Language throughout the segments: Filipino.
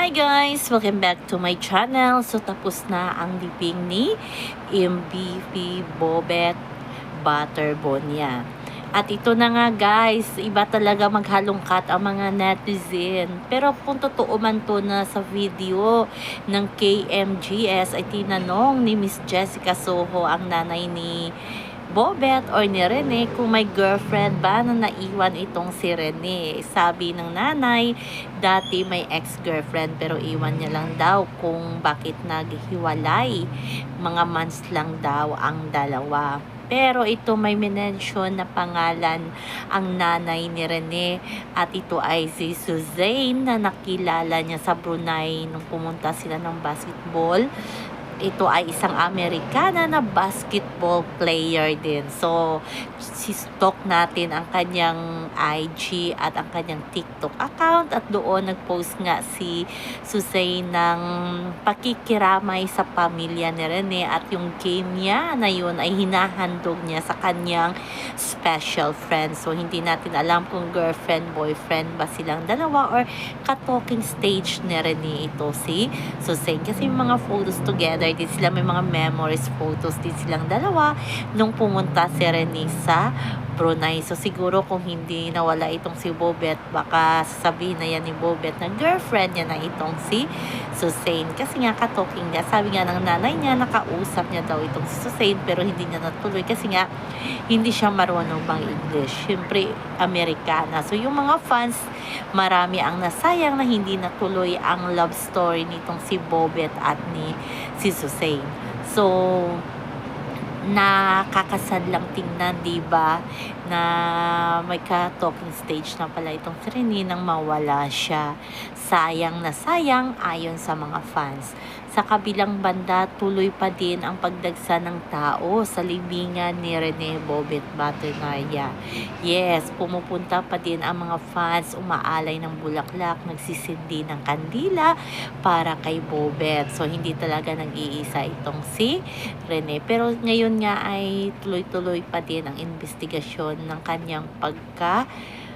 Hi guys! Welcome back to my channel. So tapos na ang libing ni MVP Bobet Butterbon. At ito na nga guys, iba talaga maghalongkat ang mga netizen. Pero kung totoo man to na sa video ng KMGS ay tinanong ni Miss Jessica Soho ang nanay ni Bobet or ni Rene kung may girlfriend ba na naiwan itong si Rene. Sabi ng nanay, dati may ex-girlfriend pero iwan niya lang daw kung bakit naghiwalay. Mga months lang daw ang dalawa. Pero ito may mention na pangalan ang nanay ni Rene at ito ay si Suzanne na nakilala niya sa Brunei nung pumunta sila ng basketball. Ito ay isang Amerikana na basketball player din. So, si-stalk natin ang kanyang IG at ang kanyang TikTok account at doon nag-post nga si Susay ng pakikiramay sa pamilya ni Rene at yung game niya na yun ay hinahandog niya sa kanyang special friend. So, hindi natin alam kung girlfriend, boyfriend ba silang dalawa or ka-talking stage ni Rene ito si Susay. Kasi yung mga photos together din sila, may mga memories photos din silang dalawa nung pumunta si Rene sa Brunei. So siguro kung hindi nawala itong si Bobet, baka sasabihin na yan ni Bobet na girlfriend niya na itong si Suzanne. Kasi nga ka-talking niya, sabi nga ng nanay niya, nakausap niya daw itong si Suzanne pero hindi niya natuloy kasi nga hindi siya marunong bang English. Siyempre, Amerikana. So yung mga fans, marami ang nasayang na hindi natuloy ang love story nitong si Bobet at ni si Suzanne. So, nakakasad lang tingnan, di ba? Na may ka-talking stage na pala itong si Rene nang mawala siya. Sayang na sayang ayon sa mga fans. Sa kabilang banda, tuloy pa din ang pagdagsa ng tao sa libingan ni Rene Bobet Butterbon. Yes, pumupunta pa din ang mga fans, umaalay ng bulaklak, nagsisindi ng kandila para kay Bobet. So, hindi talaga nag-iisa itong si Rene. Pero ngayon nga ay tuloy-tuloy pa din ang investigasyon ng kanyang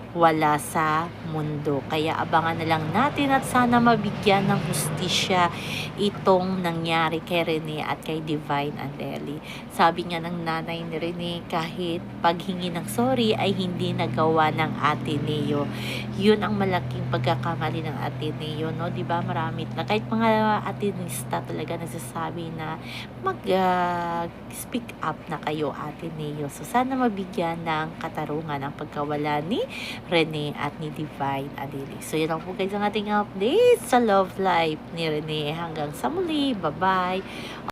wala sa mundo. Kaya abangan na lang natin at sana mabigyan ng hustisya itong nangyari kay Rene at kay Divine Adeli. Sabi nga ng nanay ni Rene, kahit paghingi ng sorry ay hindi nagawa ng ate Neo. Yun ang malaking pagkakamali ng ate Neo, no? Diba marami na kahit mga atinista talaga nagsasabi na speak up na kayo ate Neo. So sana mabigyan ng katarungan ang pagkawala ni Rene at ni Divine Adeli. So yun lang po guys ang ating update sa love life ni Rene. Hanggang sa muli. Bye-bye.